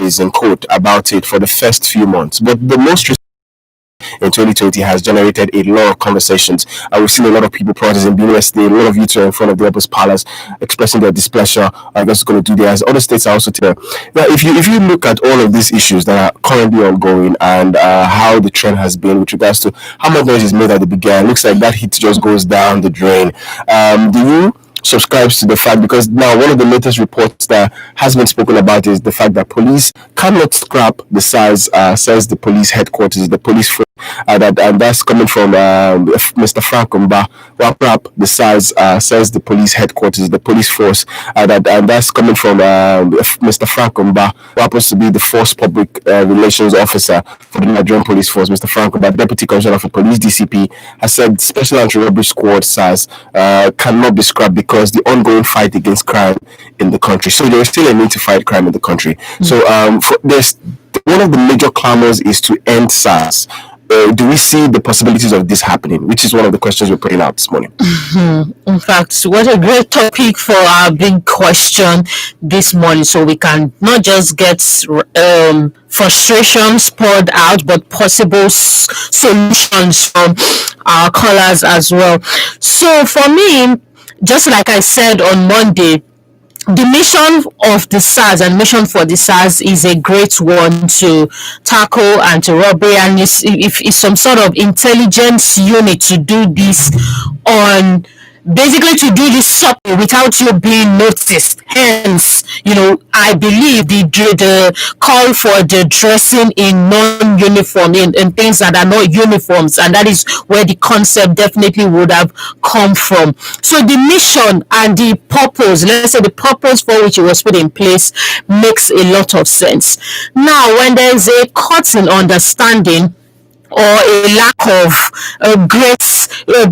is in court about it for the first few months. But the most in 2020 has generated a lot of conversations. We've seen a lot of people protesting in Benue State, a lot of youths are in front of the Opus Palace expressing their displeasure. I guess going to do theirs. Other states are also there. Now, if you look at all of these issues that are currently ongoing and how the trend has been with regards to how much noise is made at the beginning, looks like that heat just goes down the drain. Do you subscribes to the fact, because now one of the latest reports that has been spoken about is the fact that police cannot scrap the size, says the police headquarters, the police force, and that's coming from Mr. Frank Mba. Waprap, the size, says the police headquarters, the police force, and that's coming from Mr. Frank Mba, who happens to be the force public relations officer for the Nigerian police force. Mr. Frank Mba, deputy commissioner for police (DCP), has said special anti-robbery squad size cannot be scrapped because the ongoing fight against crime in the country. So there is still a need to fight crime in the country. Mm-hmm. So there's one of the major clamors is to end SARS. Do we see the possibilities of this happening? Which is one of the questions we're putting out this morning. Mm-hmm. In fact, what a great topic for our big question this morning, so we can not just get frustrations poured out, but possible solutions from our callers as well. So for me, just like I said on Monday, the mission of the SARS and mission for the SARS is a great one to tackle anti-robbery, and if some sort of intelligence unit to do this on basically to do this subtly without you being noticed. Hence, I believe the call for the dressing in non-uniform in things that are not uniforms, and that is where the concept definitely would have come from. So the mission and the purpose, let's say the purpose for which it was put in place, makes a lot of sense. Now, when there is a cut in understanding or a lack of great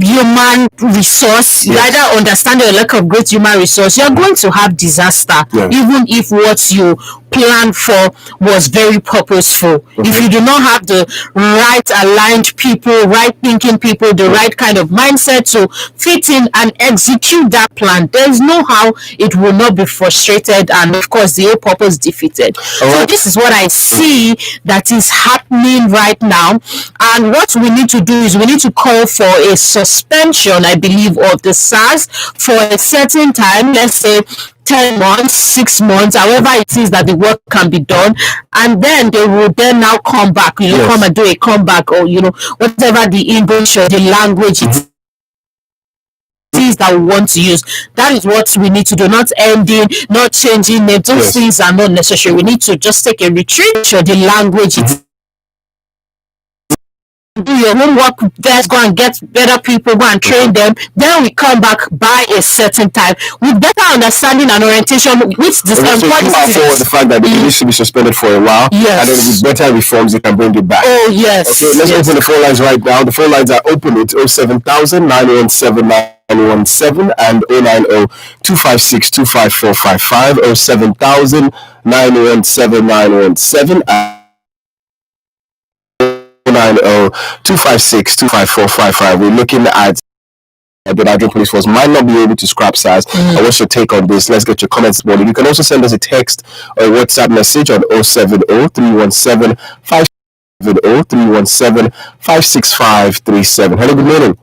human resource, yes, either understanding or lack of great human resource, you're going to have disaster, yes, even if what you planned for was very purposeful. Okay. If you do not have the right aligned people, right thinking people, the right kind of mindset to fit in and execute that plan, there's no how it will not be frustrated and of course the whole purpose defeated. So this is what I see that is happening right now. And what we need to do is we need to call for a suspension, I believe, of the SARS for a certain time, let's say 10 months, 6 months, however it is that the work can be done, and then they will then now come back, yes, come and do a comeback, or whatever the English or the language it is that we want to use. That is what we need to do, not ending, not changing names. Those things are not necessary. We need to just take a retreat or the language do your homework, let's go and get better people, go and train them, then we come back by a certain time with better understanding and orientation, which this for the fact that it needs to be suspended for a while, yes, and then with better reforms they can bring it back. Oh yes. Okay, let's open the phone lines right now. The phone lines are open. It's 07000 917 917 and 090-256-25455, 07000 917 917 and 090-256-25455. We're looking at the Nigerian Police Force might not be able to scrap SARS. What's your take on this? Let's get your comments this morning. You can also send us a text or a WhatsApp message on 070-317-567. Hello, good morning.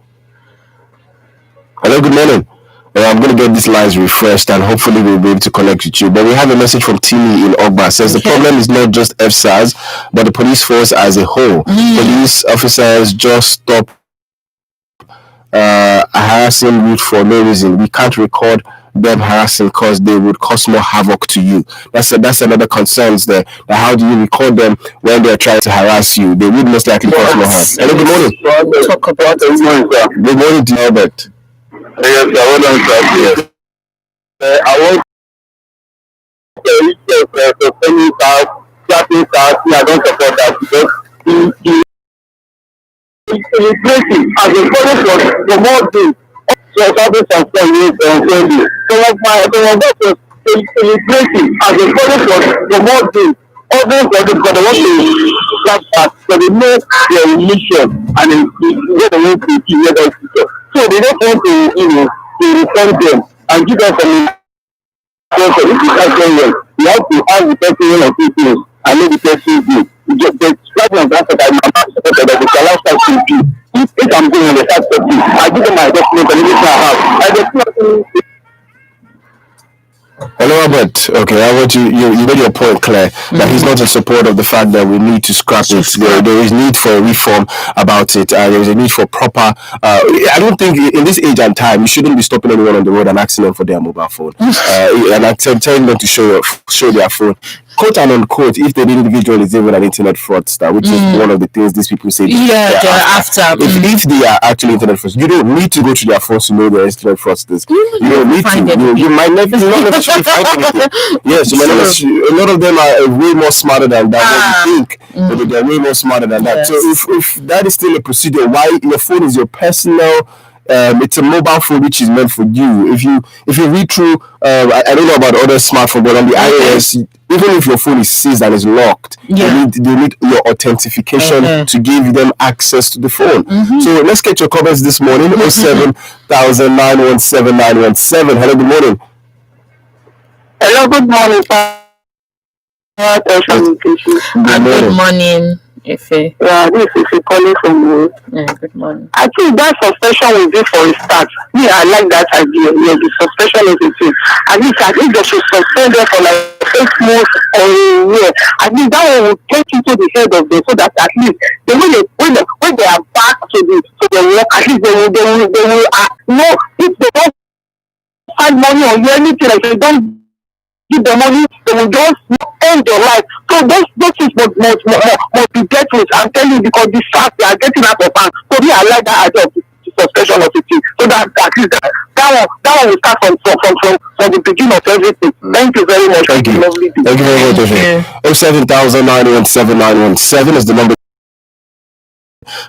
Hello, good morning. I'm going to get these lines refreshed and hopefully we'll be able to connect with you. But we have a message from Timmy in Ogba. Says the problem is not just FSARS, but the police force as a whole. Police officers just stop harassing youth for no reason. We can't record them harassing because they would cause more havoc to you. That's another concern there. How do you record them when they're trying to harass you? They would most likely cause more harm. Hello, good morning. Talk about it. Good morning to you, Albert. Yes, I want to I want to suspending SARS, scrapping SARS. I don't support that because it's celebrating as a police for more things. So something some friendly. Some of us are celebrating as a police for more things. Others for the want to scrap SARS, so they know their mission and they don't want to keep their future. So they don't want to, to reform them and give us some. So if you start going well, you have to have the person of people and Okay, I want you made your point clear that he's not in support of the fact that we need to scrap it. There is need for a reform about it. There is a need for proper. I don't think in this age and time you shouldn't be stopping anyone on the road and asking them for their mobile phone. And I'm telling them to show their phone. Quote and unquote, if the individual is even an internet fraudster, which is one of the things these people say they're after. If they are actually internet fraudsters, you don't need to go to their phones to know they're internet fraudsters. You don't need to. You might not necessarily find anything. Yes, a lot of them are way more smarter than that. What you think, but they're way more smarter than that. So if that is still a procedure, why your phone is your personal? It's a mobile phone which is meant for you. If you read through, I don't know about other smartphones, but on the iOS, even if your phone is seized and is locked, they need your authentication to give them access to the phone. So let's get your comments this morning. 07,000 917 917. Hello, good morning. Hello, good morning. Good morning. Ife. Yeah, this is Ife calling from you. Good morning. I think that suspension will be for a start. I like that idea. Yeah, the suspension is a thing. At least they should suspend them for like 6 months or a year. I think that one will take into the head of them so that at least when they are back to the work, at least they will know if they don't find money or anything, like they don't give the money, they will just end your life. So those things must be dealt with. I'm telling you, because the fact they are getting out of hand. So I like that idea of the suspension of the thing. So that at least that one will start from the beginning of everything. Thank you very much. Thank you. Lovely day. Thank you very much. 07,000 917 917 is the number.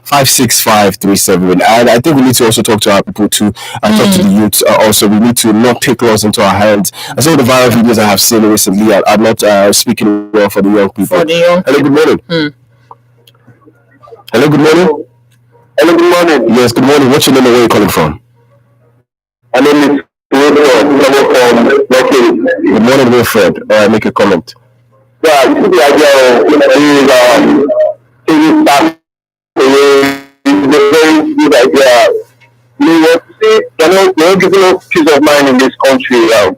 56537. And I think we need to also talk to our people too, and talk to the youth. Also, we need to not take laws into our hands. And some of the viral videos I have seen recently are not speaking well for the young people. Hello, good morning. Hello, good morning. Hello, good morning. Yes, good morning. What's your name and where are you calling from? My name is from Good morning, Wilfred. Make a comment. Yeah, this is the idea of taking back the very good idea. We want to see, we're giving us peace of mind in this country. You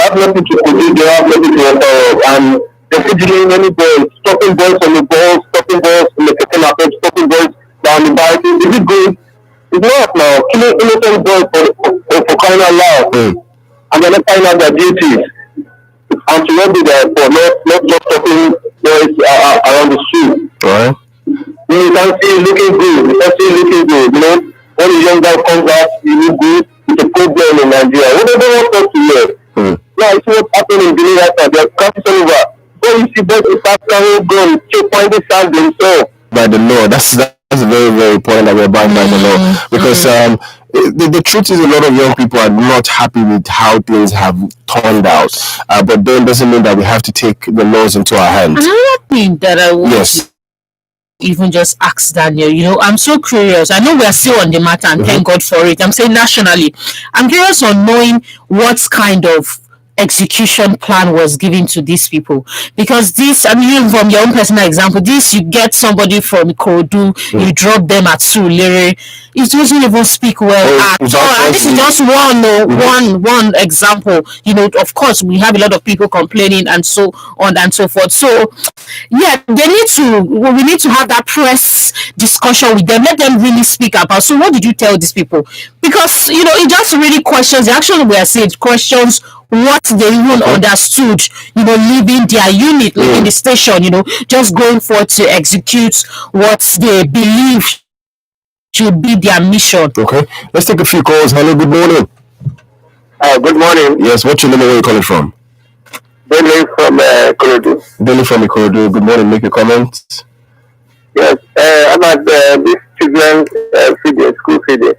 have nothing to produce, you have nothing to offer, and they're fidgeting many boys, stopping boys on the balls, stopping boys in the second approach, stopping boys down the bike. Is it good? It's not now. Killing innocent boys for crying out loud. And they're not carrying out their duties. And to not be there for not just stopping boys around the street. Right. You can see looking good. You can see looking good. When the young guy comes out, you look good. It's a problem in Nigeria. What do they want us to hear? Now, it's what's happening in Benin right now. They're crossing over. When you see boys in start carrying guns, checkpointing stand themselves. By the law. That's very, very important that we're bound by the law. Because the truth is a lot of young people are not happy with how things have turned out. But then doesn't mean that we have to take the laws into our hands. Another thing that I want even just ask Daniel, I'm so curious. I know we are still on the matter and thank God for it. I'm saying nationally. I'm curious on knowing what kind of execution plan was given to these people, because this, from your own personal example, you get somebody from Ikorodu, you drop them at Surulere, it doesn't even speak well at all. And this is just one example. Of course we have a lot of people complaining and so on and so forth. So yeah, we need to have that press discussion with them, let them really speak about. So what did you tell these people? Because it just really questions the action we are saying, questions what they even understood, leaving their unit, leaving the station, just going forward to execute what they believe should be their mission. Okay, let's take a few calls. Hello, good morning. Good morning. Yes, what's your name and where are you calling from? Benny from Ikorodu. Benny from Ikorodu. Good morning, make a comment. Yes, about this children's school feeding.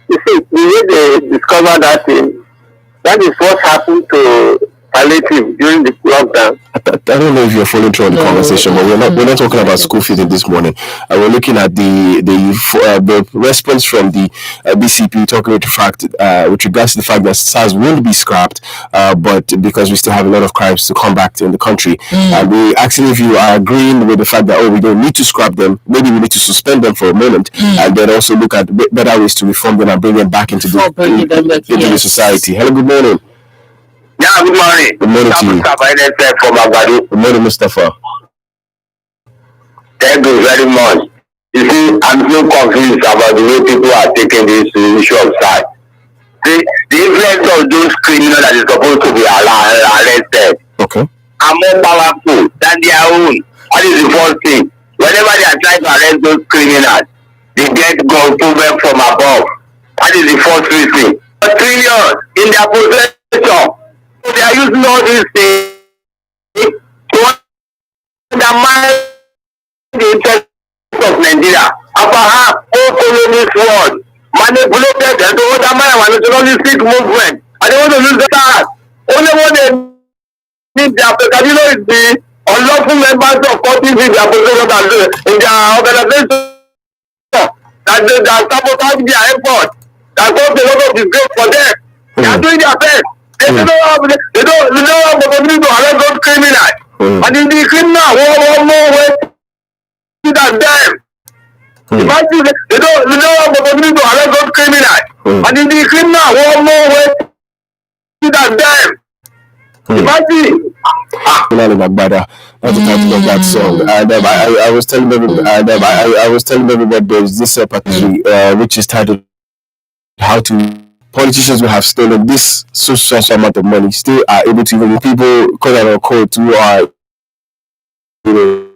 You see, the way they discovered that thing, that is what happened to palliative during the lockdown. I don't know if you're following through on the conversation, but we're not talking about school feeding this morning. We're looking at the response from the BCP talking with regards to the fact that SARS won't be scrapped, but because we still have a lot of crimes to combat in the country, and we actually, if you are agreeing with the fact that we don't need to scrap them, maybe we need to suspend them for a moment, and then also look at better ways to reform them and bring them back into the society. Hello, good morning. Yeah, good morning. Good morning to you. Mustafa NSF from Agbado. Good morning, Mustafa. Thank you very much. You see, I'm so confused about the way people are taking this issue of side. The influence of those criminals that is supposed to be arrested Okay. are more powerful than their own. That is the first thing. Whenever they are trying to arrest those criminals, they get God proven from above. That is the first reason. But trillions in their possession. So they are using all these things to undermine the interest of Nigeria. And perhaps all colonies world manipulated them to undermine our nationalistic movement. And they want to use the stars. Only what they need their Kadilo is the unlawful members of parties in their position and in their organization that sabotage their effort, that cause a lot of disgrace for them. They are doing their best. They don't have the opportunity to arrest those criminals. And if the criminal one more way than them. Imagine they don't have the opportunity to arrest those criminals. And if the criminal one more way than them. Imagine. Bilal Magbada. That's the title of that song. And I was telling everybody, I was telling everybody there's this particular which is titled "How to." Politicians who have stolen this social amount of money still are able to, even people quote unquote who are, you know,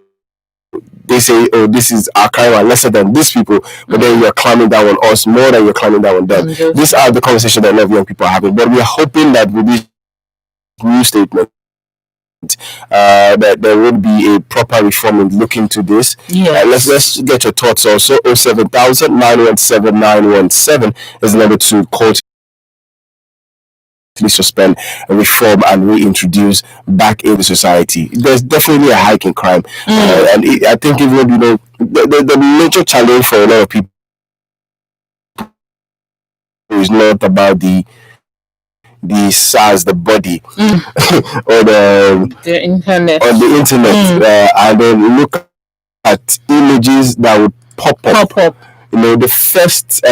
they say, oh, this is our crime lesser than these people, but then you're climbing down on us more than you're climbing down on them. These are the conversations that a lot of young people are having, but we are hoping that with this new statement, that there will be a proper reform in looking to this. Yes. Let's get your thoughts also. 07000 917 917 is the number to call to suspend, reform, and reintroduce back into society. There's definitely a hike in crime, and I think even the major challenge for a lot of people is not about the size, the body, or the internet, and then look at images that would pop up. The first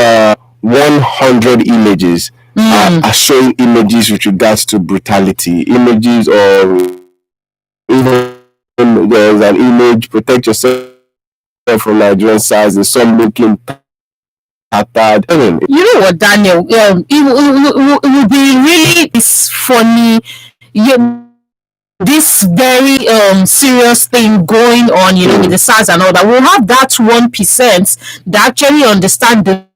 100 images are showing images with regards to brutality, images, or even there's an image, protect yourself from Nigerian size, there's some looking tattered. You know what, Daniel? It will be really funny. This very serious thing going on, with the SARS and all that. We'll have that 1% that actually understand the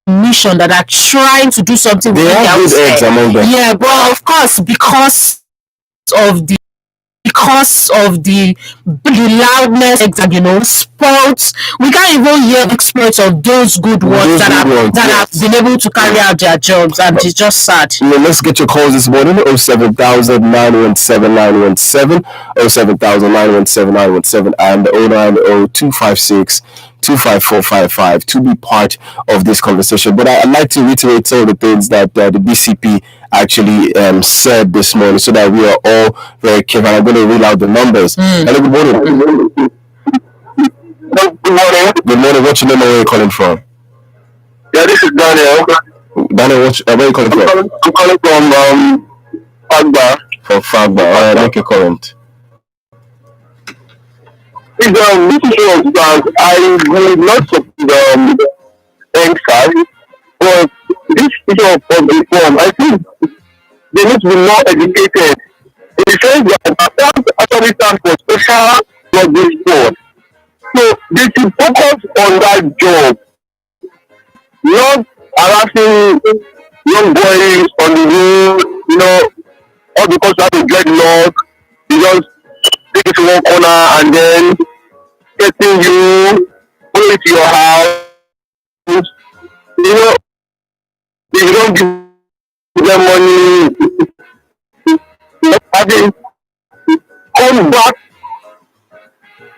mission, that are trying to do something with They have good eggs among them. Yeah, but of course, because of the loudness and sports, we can't even hear exploits of those good ones that have been able to carry out their jobs, and it's just sad. Let's get your calls this morning. 07000 917 917, 07000 917 917, and 090 256 25455 to be part of this conversation. But I'd like to reiterate some of the things that the BCP actually said this morning, so that we are all very careful. I'm going to read out the numbers. Hello, good morning. Good morning. Good morning. What's your name and where are you calling from? Yeah, this is Daniel. Daniel, where are you calling from? I'm calling from Fagba. From Fagba. All right, make a comment. This issue of stars, I will not support NSAS, but this issue of reform, I think they need to be more educated in the sense that stars actually stand for special public sport. So they should focus on that job, not harassing young boys on the road, all because you have a dreadlock, you just take it to one corner and then getting you, go into your house. If you don't give them money, having come back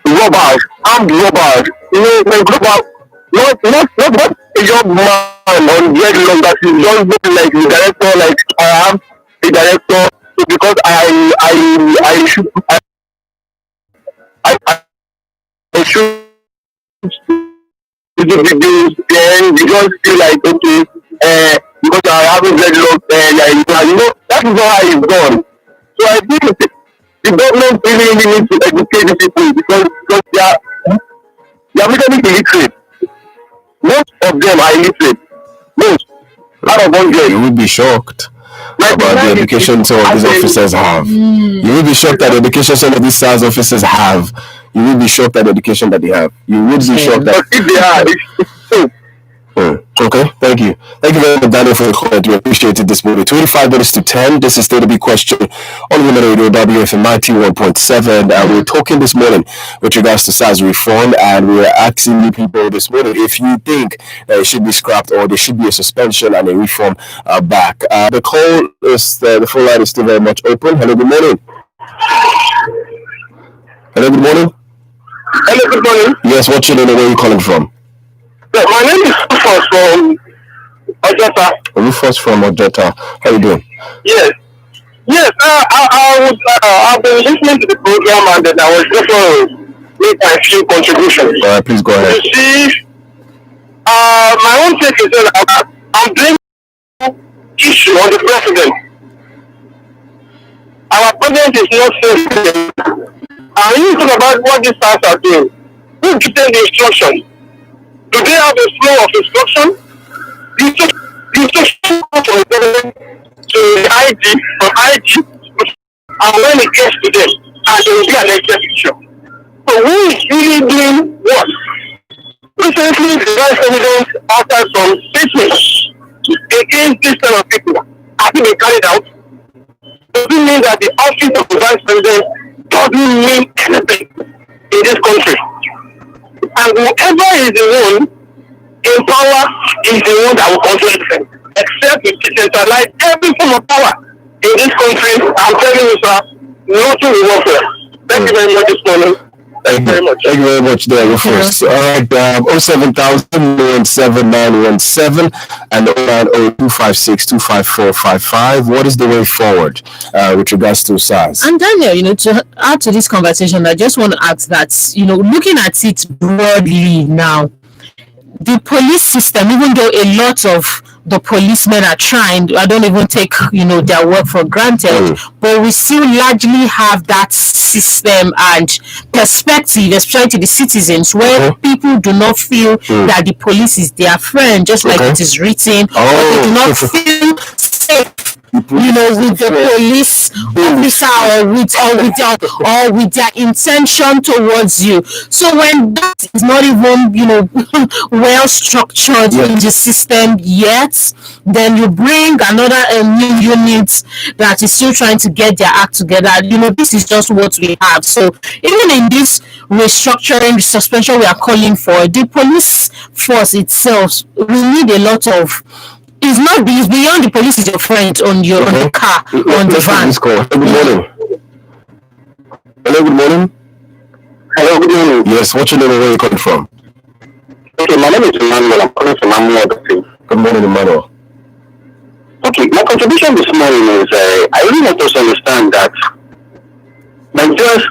robbers, armed robbers, like robber, not a young man on dreadlock that is just looking like the director, like I am the director, because I should do the videos, then you just feel like, okay, because you are having dreadlocks that is not how it's done. So I think the government really needs to educate the people because they are becoming illiterate. Most of them are illiterate. Most out of 100. You would be shocked about the 99 education some of these officers have. You will be shocked at the education some of these SARS officers have. You will be shocked at the education that they have. You would be shocked But at. if they are, it's so. Okay, thank you. Thank you very much, Daniel, for the comment. We appreciate it this morning. 25 minutes to 10. This is still the big question on Women Radio WFM 91.7. We're talking this morning with regards to SARS reform, and we're asking you people this morning if you think that it should be scrapped or there should be a suspension and a reform back. The call is, the phone line is still very much open. Hello, good morning. Hello, good morning. Hello, good morning. Yes, what's your name and where are you calling from? So my name is Rufus from Ojota. Rufus from Ojota. How you doing? Yes. Yes, I've been listening to the program and then I was just going to make a few contributions. All right, please go ahead. You see, my own take is that I'm blaming issue on the president. Our president is not sensitive. And you talk about what these stars are doing. Who gives them the instruction? Do they have a flow of instruction? The instruction from the government to the IG, from IG, and when it gets to them, and there will be an execution. So who is really doing what? Recently, the vice president after some statements against this kind of people have been carried out. Does it mean that the office of the vice president doesn't mean anything in this country? And whoever is the one in power is the one that will control everything. Except we decentralize every form of power in this country. I'm telling you, sir, nothing will work well. Thank you very much this morning. Thank you very much. Thank you very much, there, Rufus. All right, 07000 and 090-256-25455. What is the way forward with regards to SARS? And Daniel, to add to this conversation, I just want to ask that, looking at it broadly now, the police system, even though a lot of the policemen are trying, I don't even take, their work for granted, but we still largely have that system and perspective, especially to the citizens, where people do not feel that the police is their friend, just like it is written, or they do not feel safe. With the police officer or with their intention towards you. So when that is not even well structured in the system yet, then you bring another new unit that is still trying to get their act together. This is just what we have. So even in this restructuring suspension we are calling for, the police force itself, we need a lot of. It's beyond the police is your friend on the car, on the van. Good morning. Hello, good morning. Hello, good morning. Yes, what's your name and where are you coming from? Okay, my name is Emmanuel. I'm calling from Emmanuel. Good morning, Emmanuel. Okay, my contribution this morning is I really want us to understand that Nigerians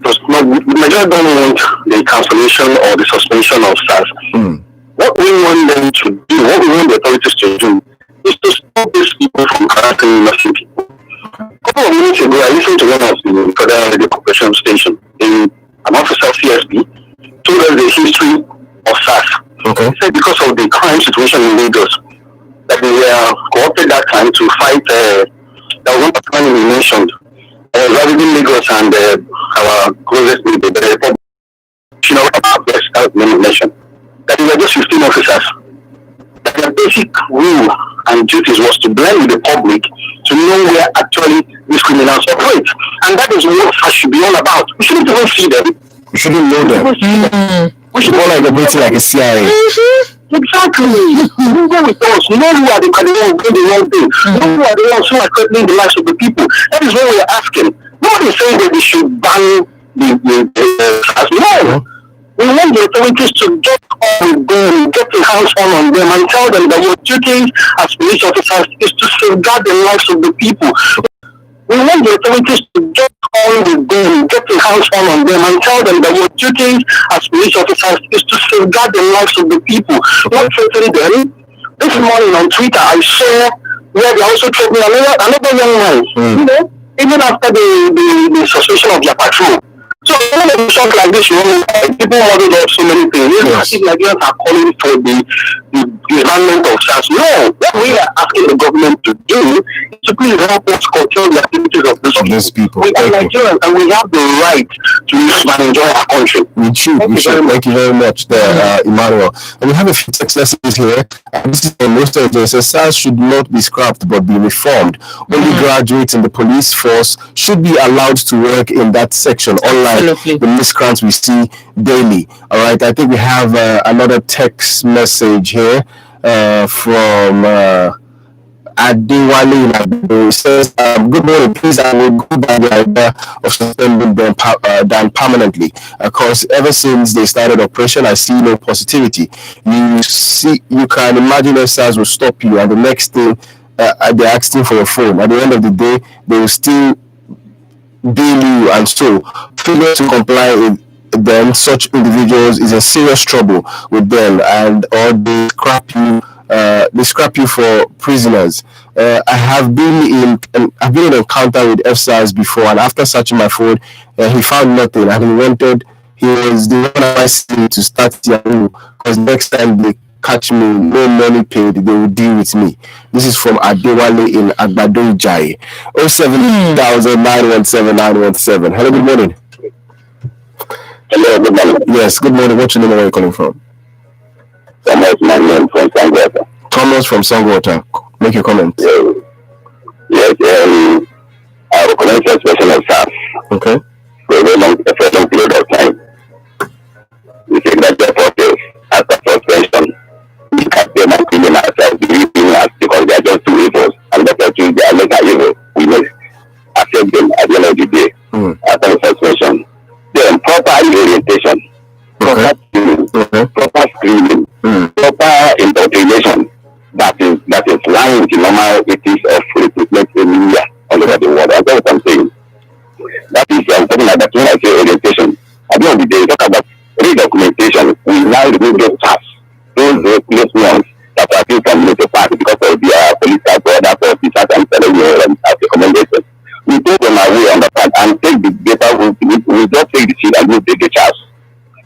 don't want the cancellation or the suspension of SARS. What we want them to do, what we want the authorities to do, is to stop these people from harassing innocent people. A couple of minutes ago, I listened to one of the Federal Radio Corporation station. An officer of CSP told us the history of SARS. Okay. He said because of the crime situation in Lagos, that they were co-opted that time to fight. That was one particular we mentioned. Ravaging Lagos and our closest neighbor, the Republic. That was mentioned. That there were just 15 officers. That their basic rule and duties was to blend with the public to know where actually these criminals operate. And that is what SARS should be all about. We shouldn't even see them. We shouldn't know them. We should more like operating like a CIA. Exactly. Go with us. Know who are the criminals doing the wrong thing. Know who are the ones who are threatening the lives of the people. That is what we are asking. Nobody is saying that we should ban the SARS. No. We want the authorities to get on them, get the hands on them, and tell them that your duty as police officers is to safeguard the lives of the people. We want the authorities to get on with them, get the hands on them, and tell them that your duty as police officers is to safeguard the lives of the people, not threaten them, This morning on Twitter, I saw where they also threatening another young man. You know, even after the suspension of their patrol. So when they talk like this, people muddled up so many things. Yes. Nigerians are calling for the disbandment of SARS. No, what we are asking the government to do is to please help us control the activities of these people. We are Nigerians and we have the right to live and enjoy our country. We should. Thank you very much there, Emmanuel. And we have a few text messages here. This is most of it. Says SARS should not be scrapped but be reformed. Only graduates in the police force should be allowed to work in that section, unlike the miscreants we see daily. All right, I think we have another text message here from Adewale. It says, good morning, please, I will go by the idea of suspending them down permanently, because ever since they started operation, I see no positivity. You can imagine if SARS will stop you, and the next thing they're asking for your phone. At the end of the day, they will still bill you, and so failure to comply with them, such individuals is a serious trouble with them, and or they scrap you for prisoners. I have been in an encounter with FSARS before, and after searching my phone, he found nothing, and he was the one advising me to start Yahoo, because next time they catch me, no money paid, they will deal with me. This is from Adewale in Agbado Ijai. 070917917. Hello, good morning. Hello, good morning. Yes, good morning. What's your name and where are you calling from? Thomas, my name from Sangwater. Thomas from Sangwater. Make your comment. Yes, I recommend suspension of SARS. Okay. For a long period of time. We think that the process after suspension, we can't say my opinion ourselves, because they are just two evils, and the two they are later evil. We must accept them at the end of the day. After suspension. Then proper orientation, proper screening, proper indoctrination that is lying with the normal ethics of recruitment in India all over the world. That's what I'm saying. That is something like that. When I say orientation, at the end of the day, talk about redocumentation. We now remove those tasks, those ones that are being from the party because of their political brothers or sisters and recommendations. We take them away on the part and take the data. We just take the seat and we take the charge.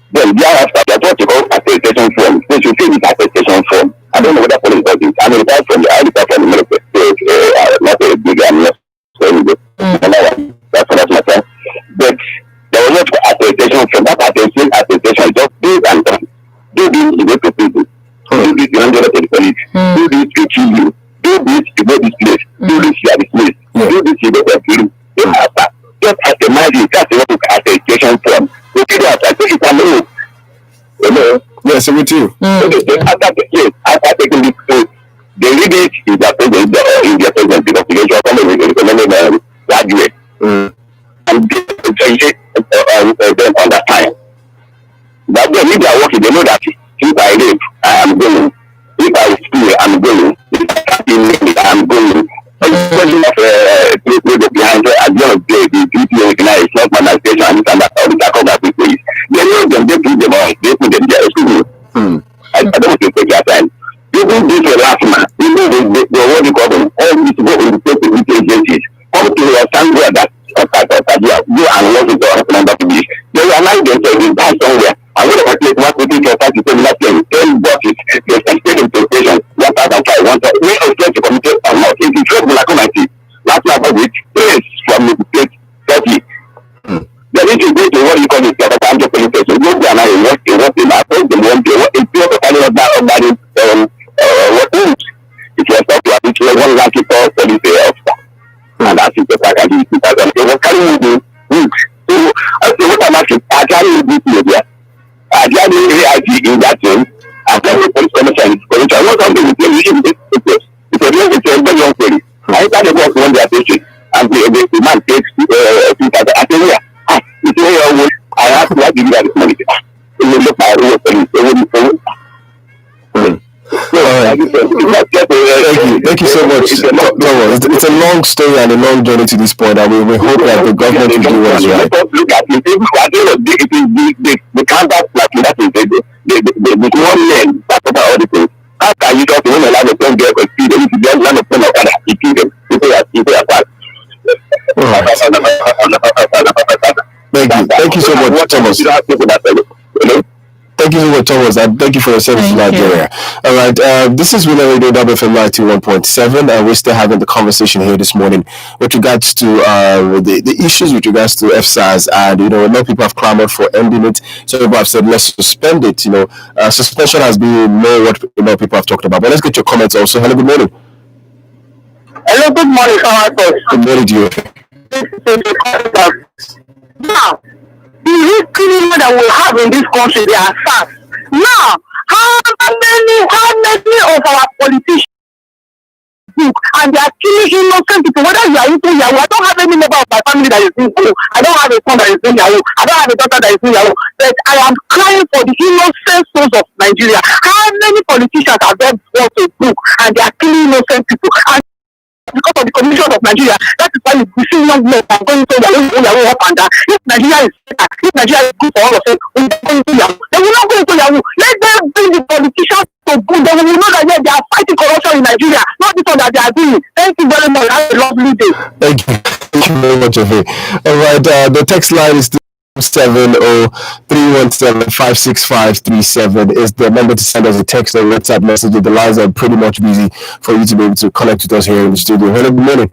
Then thereafter, that's what you call attestation form. They should take this attestation form. I don't know whether police does it. I'm retired from the military. Not a big and not so that's my time. But there was not attestation form. That attestation is just do and done. Do this, you go to prison. Do this, you don't get to the police. Do this, you kill you. Do this, you go this place. Do this, you are dismissed. Do this, you go to prison. After, just as a magic, that's what attestation form. You can do attestation. Hello? Yes, I'm with you. After taking this course, they read it in their presence, because they should come with a graduate. And they understand. But then if they are working, they know that if I live, I am going. If I steal, I am going. If I am going. Question of behind at the end of the day, the people recognize not manifestation and this and that, all the tackle that people is. They know them, they put them on, they put them there. Excuse me. I don't want to take your time. People do for last man, people they what you call them, all these people in the state agencies, come to your standard that go and work with your number to be. They realize themselves, they die somewhere. And when they take what we think your party to that thing, 10 buses, they can stay in position, 1,500, 1,000. We expect to communicate or not. If you trouble, like I see, last night of it, is from the state 30. Then if you go to what you call the Canada police station, go there and I work in my phone, the one day, what is the other of that, what is if you are stuck to have one lakh police officer. And that's it, I can do it. They were carrying me so I say, what I'm asking, I carry this media. I carry AIG in that thing. I carry the police commission. I want something to tell you, it's a very young police. I enter the box one day at the and the man takes 2,000. I say, yeah. It's a way I have to give you that money. It will look at the police. Thank you so much. It's a long story and a long journey to this point, and we hope that the government will do what's right. Look at it. The counter like that is the one man that over all the things. How can you just win a lot of Thank you. Thank you so much, Thomas. Thank you so much, Thomas, and thank you for your service to Thank you. Nigeria. All right, this is Winner Radio WFM 91.7, and we're still having the conversation here this morning with regards to the issues with regards to FSAS, and a lot of people have clamored for ending it. Some people have said let's suspend it. Suspension has been more what a lot of people have talked about. But let's get your comments also. Hello, good morning. Hello, good morning, Good morning to you. Now, the real criminal that we have in this country, they are fast. Now, how many of our politicians and they are killing innocent people, whether you are into Yahoo? I don't have any member of my family that is into Yahoo. I don't have a son that is in Yahoo. I don't have a daughter that is in Yahoo. But I am crying for the innocent souls of Nigeria. How many politicians have done what to do and they are killing innocent people? And because of the conditions of Nigeria, that is why we see young men are going to Yahoo up and down. If Nigeria is better, if Nigeria is good for all of us, we will go into Yahoo. They will not go into Yahoo. Let them bring the politicians to good. They will know that they are fighting corruption in Nigeria, not this one that they are doing. Thank you very much. Have a lovely day. Thank you. Thank you very much, Afi. All right, the text line is 70317565537 is the number to send us a text or WhatsApp message. The lines are pretty much busy for you to be able to connect with us here in the studio. Hello, good morning.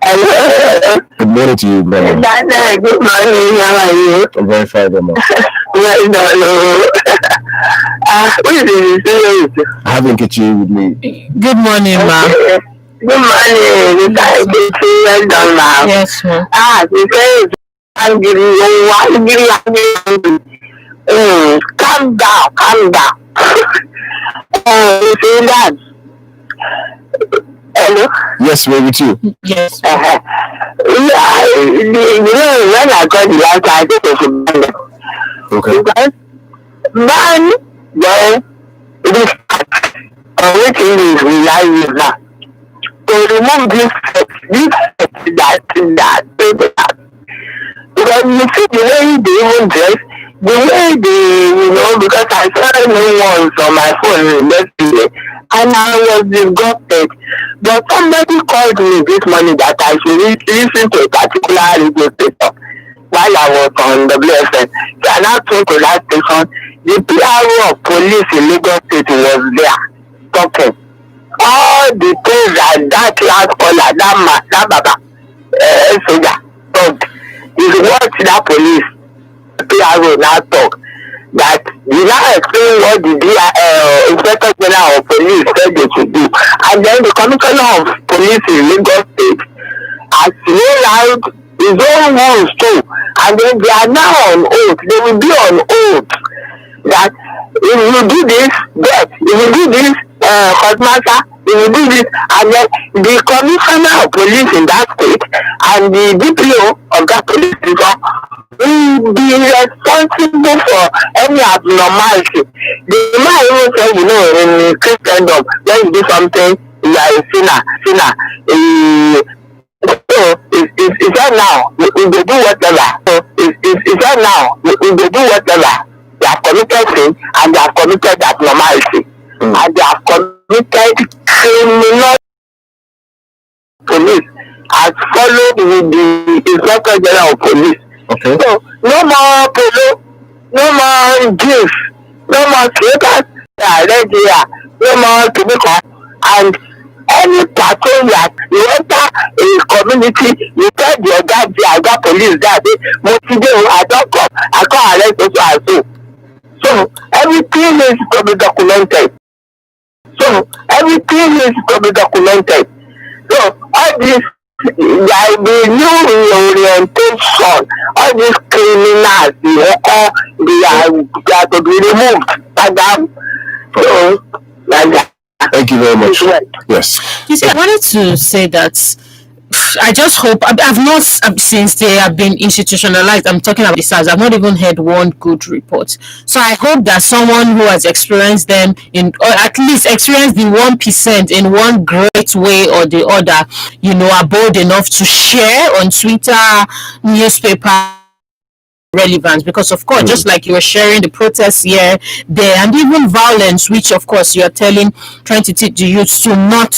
Hello. Good morning to you, brother. Good morning. How are you? I'm very fine, Mama. Well, no. Who is this? I haven't get you with me. Good morning, ma. Good morning. Thank you. Well done, ma. Yes, ma. Because I'm giving you one. Calm down, calm down. You see that? Hello? Yes, we're with you. Yes. Yeah, when I got the last time, I think it's a ban. Okay. Because ban, then restart. Which is rely with now. To remove that. Because you see the way they even dress, the way they, because I saw no ones on my phone yesterday, and I was disgusted. But somebody called me this morning that I should listen to a particular radio station while I was on WFM. So I now came to that station. The PRO of police in Lagos State was there talking. All the things that last caller, that baba, soldier, talked. Is what that police PRO now talk. That you now explain what the Inspector General of Police said they should do. And then the Commissioner of Police in Lagos State has laid out his own rules too. And then they are now on oath. They will be on oath that if you do this, death. If you do this, Cosmasa, if you do this, and then the Commissioner of Police in that state and the DPO of that police station will be responsible for any abnormality. The man even said, in Christendom, when you do something, you are a sinner. So it's said now, we will do whatever. So it's said now, we will do whatever. They have committed sin and they have committed abnormality. And they have committed criminal. Police has followed with the Inspector General of Police. Okay. So no more polo, no more gifts, no more slippers, no more tobacco, and any patrol that you enter a community, you tell the other police that I don't come, I can't arrest also and so. So everything is to be documented. So all this, there will be new orientation. All these criminals, they are to be removed. So, like that. Thank you very much. Yes. You see, I wanted to say that I just hope I've not since they have been institutionalized. I'm talking about the SARS. I've not even heard one good report. So I hope that someone who has experienced them or at least experienced the 1% in one great way or the other, are bold enough to share on Twitter, newspaper, relevant, because of course, just like you were sharing the protests here, there, and even violence, which of course you're trying to teach the youth to not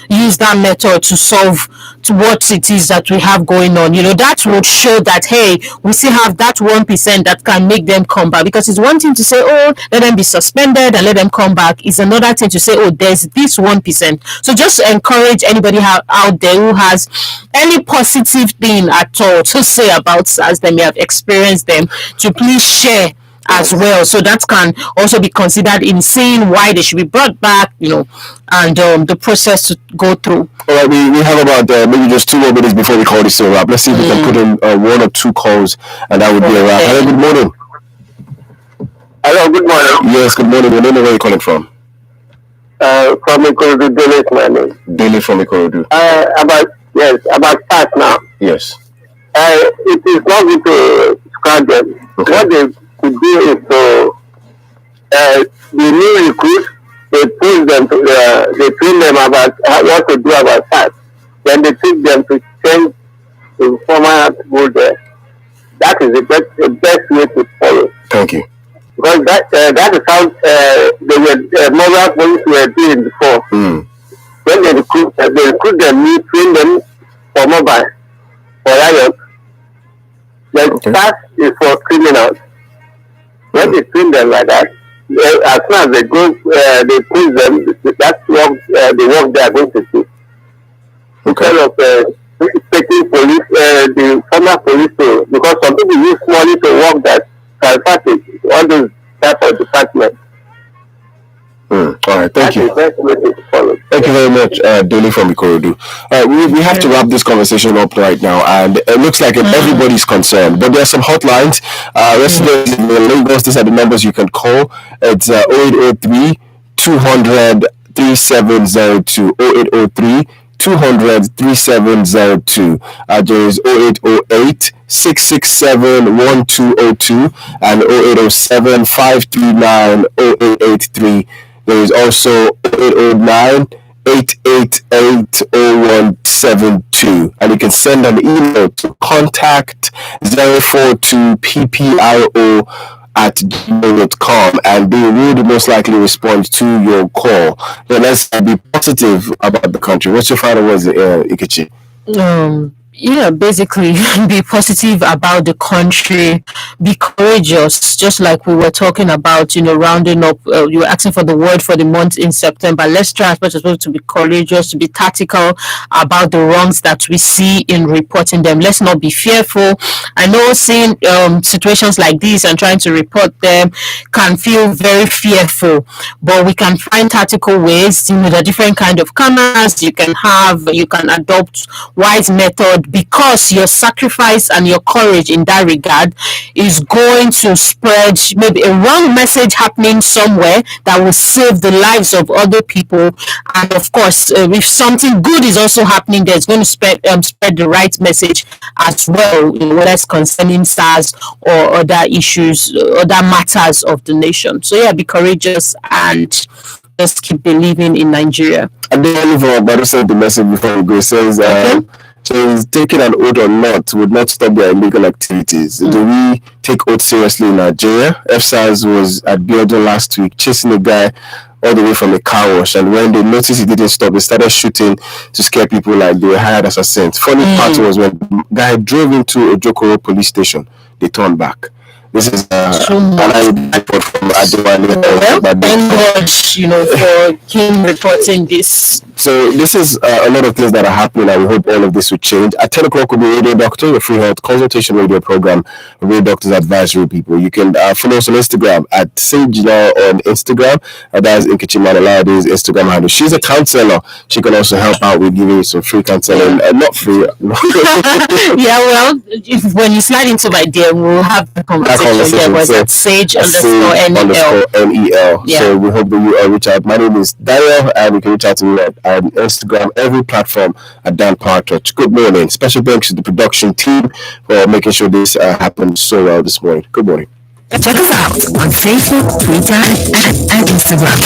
use that method to solve to what it is that we have going on. That would show that, hey, we still have that 1% that can make them come back. Because it's one thing to say, oh, let them be suspended and let them come back. It's another thing to say, oh, there's this 1%. So just encourage anybody out there who has any positive thing at all to say about SARS that may have experienced them, to please share as well, so that can also be considered in seeing why they should be brought back, and the process to go through. All right, we have about maybe just 2 more minutes before we call this a wrap. Let's see if we can put in 1 or 2 calls, and that would be a wrap. Hello, good morning. Hello, good morning. Yes, good morning. Your name and where you calling from? From Ikorodu, Dele is my name. Dele from Ikorodu. About start now. Yes. It is not good to scrap them. Okay. What they could do is to the new recruits, they push them to they train them about what to do about that. Then they teach them to change the former people there. That is the best way to follow. Thank you. Because that is how the mobile police were doing before. When they recruit them, you train them for mobile, for riot. The task is for criminals. When they train them like that, as soon as they go, they push them. That's the work they are going to do. Instead of taking police, the former police, because some people use money to work that all those type of departments. All right, thank you. That's the best way to follow. Thank you very much, Dele from Ikorodu. We have to wrap this conversation up right now, and it looks like everybody's concerned. But there are some hotlines. Residents in Lagos, these are the numbers you can call. It's 0803 200 3702. 0803 200 3702. There is 0808 667 1202 and 0807 539 0883. There is also 0809 888 0172, and you can send an email to contact 042ppio@gmail.com, and they will most likely respond to your call. Then let's be positive about the country. What's your final words, Ikechi? Basically be positive about the country, be courageous, just like we were talking about, rounding up, you were asking for the word for the month in September. Let's try as much as possible to be courageous, to be tactical about the wrongs that we see in reporting them. Let's not be fearful. I know seeing situations like this and trying to report them can feel very fearful, but we can find tactical ways. There are different kind of cameras you can adopt wise method, because your sacrifice and your courage in that regard is going to spread maybe a wrong message happening somewhere that will save the lives of other people. And of course, if something good is also happening there, it's going to spread the right message as well, whether it's concerning SARS or other issues, other matters of the nation. So yeah, be courageous and just keep believing in Nigeria. And then for Badu said the message before we go, says so taking an oath or not would not stop their illegal activities. Do we take oath seriously in Nigeria? FSARS was at Biodun last week chasing a guy all the way from a car wash, and when they noticed he didn't stop, they started shooting to scare people like they were hired assassins. Funny part was when the guy drove into a Jokoro police station, they turned back. This is an report from Adewale. Thank God, for him reporting this. So this is a lot of things that are happening, and we hope all of this will change. At 10 o'clock will be Radio Doctor, your free health consultation radio program, Radio Doctors Advisory People. You can follow us on Instagram at Sagelaw on Instagram. That is Nkechi Manoladi's Instagram handle. She's a counselor. She can also help out with giving you some free counseling. Not free. Yeah, well, when you slide into my DM, we'll have the conversation. Yeah, was at Sage_NEL. Yeah. So we hope that you reach out. My name is Daryl, and you can reach out to me at Instagram, every platform at Dan Power Touch. Good morning. Special thanks to the production team for making sure this happened so well this morning. Good morning. Check us out on Facebook, Twitter, and Instagram.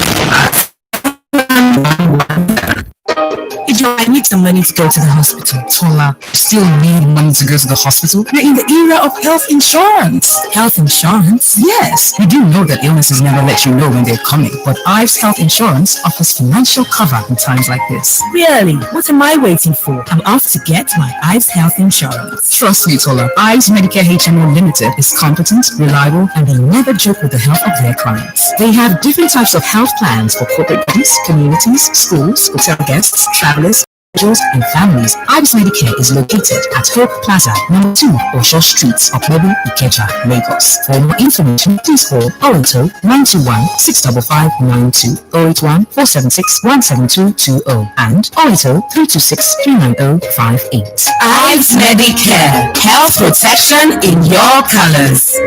Joe, I need some money to go to the hospital. Tola, you still need money to go to the hospital? We're in the era of health insurance. Health insurance? Yes. We do know that illnesses never let you know when they're coming, but Ives Health Insurance offers financial cover in times like this. Really? What am I waiting for? I'm off to get my Ives Health Insurance. Trust me, Tola. Ives Medicare HMO Limited is competent, reliable, and they never joke with the health of their clients. They have different types of health plans for corporate bodies, communities, schools, hotel guests, travelers, individuals, and families. Ives Medicare is located at Hope Plaza, number 2, Osho Street, Okmobile, Ikeja, Lagos. For more information, please call 080 921 65592, 081 476 17220, and 080 326 39058. Ives Medicare, health protection in your colors.